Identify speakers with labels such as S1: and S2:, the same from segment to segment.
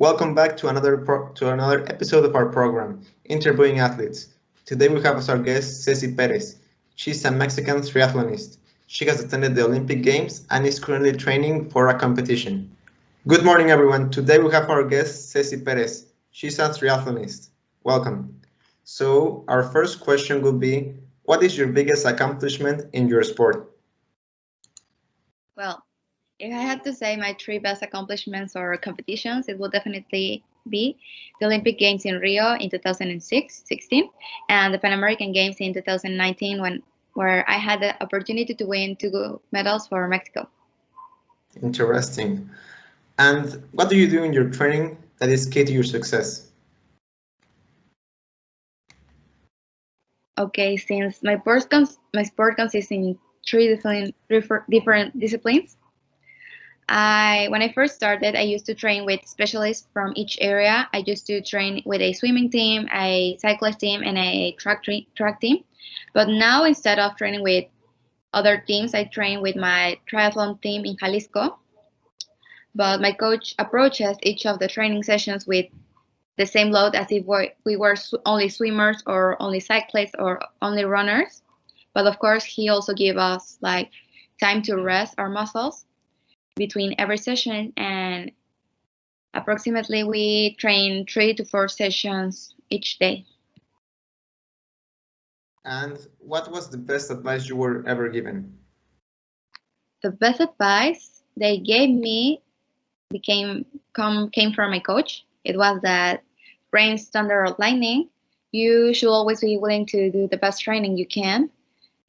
S1: Welcome back to another episode of our program, Interviewing Athletes. Today we have as our guest Ceci Perez. She's a Mexican triathlonist. She has attended the Olympic Games and is currently training for a competition. Good morning, everyone. Today we have our guest Ceci Perez. She's a triathlonist. Welcome. So our first question will be, what is your biggest accomplishment in your sport?
S2: Well, if I had to say my three best accomplishments or competitions, it will definitely be the Olympic Games in Rio in 2016 and the Pan American Games in 2019 where I had the opportunity to win two gold medals for Mexico.
S1: Interesting. And what do you do in your training that is key to your success?
S2: Okay, since my sport consists in three different disciplines, when I first started, I used to train with specialists from each area. I used to train with a swimming team, a cyclist team, and a track team. But now, instead of training with other teams, I train with my triathlon team in Jalisco. But my coach approaches each of the training sessions with the same load as if we were only swimmers or only cyclists or only runners. But of course, he also gives us like time to rest our muscles between every session, and approximately we train 3 to 4 sessions each day.
S1: And what was the best advice you were ever given?
S2: The best advice they gave me came from my coach. It was that brains thunder or lightning. You should always be willing to do the best training you can.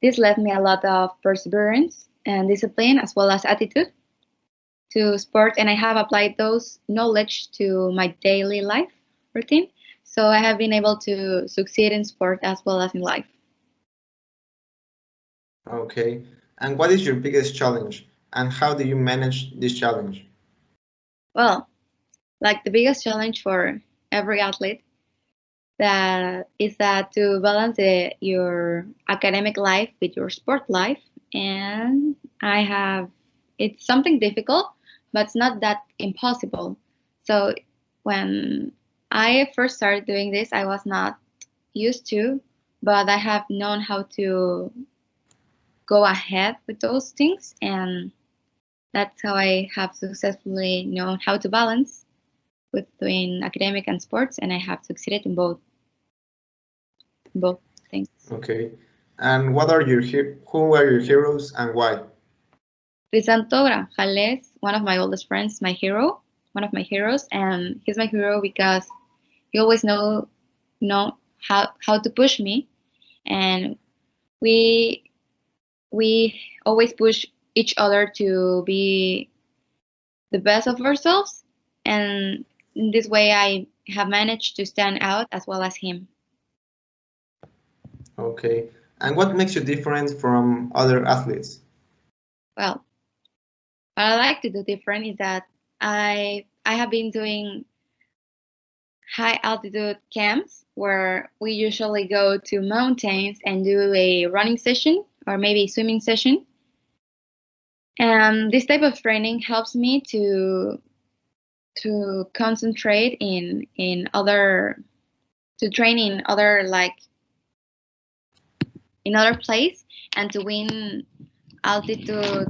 S2: This led me a lot of perseverance and discipline as well as attitude to sport, and I have applied those knowledge to my daily life routine. So I have been able to succeed in sport as well as in life.
S1: Okay. And what is your biggest challenge and how do you manage this challenge?
S2: Well, like the biggest challenge for every athlete that is that to balance your academic life with your sport life, and it's something difficult, but it's not that impossible. So when I first started doing this, I was not used to, but I have known how to go ahead with those things, and that's how I have successfully known how to balance between academic and sports, and I have succeeded in both things.
S1: Okay. And who are your heroes and why?
S2: Crisanto Grajales, one of my oldest friends, one of my heroes, and he's my hero because he always know how to push me, and we always push each other to be the best of ourselves, and in this way I have managed to stand out as well as him.
S1: Okay. And what makes you different from other athletes?
S2: Well, what I like to do different is that I have been doing high altitude camps where we usually go to mountains and do a running session or maybe a swimming session. And this type of training helps me to concentrate in other place and to win altitude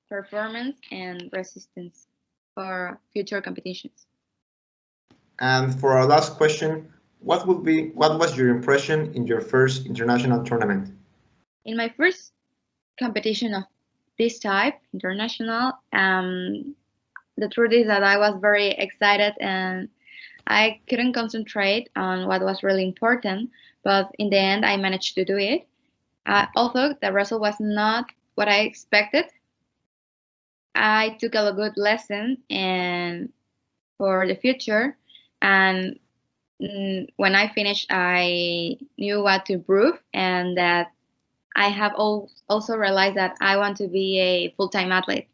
S2: performance and resistance for future competitions.
S1: And for our last question, what was your impression in your first international tournament?
S2: In my first competition of this type, international, the truth is that I was very excited and I couldn't concentrate on what was really important, but in the end I managed to do it. Although the result was not what I expected, I took a good lesson and for the future, and when I finished I knew what to improve, and that I have also realized that I want to be a full-time athlete.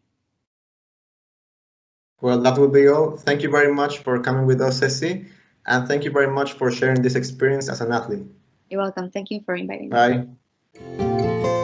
S1: Well, that will be all. Thank you very much for coming with us, Ceci, and thank you very much for sharing this experience as an athlete.
S2: You're welcome. Thank you for inviting me.
S1: Bye.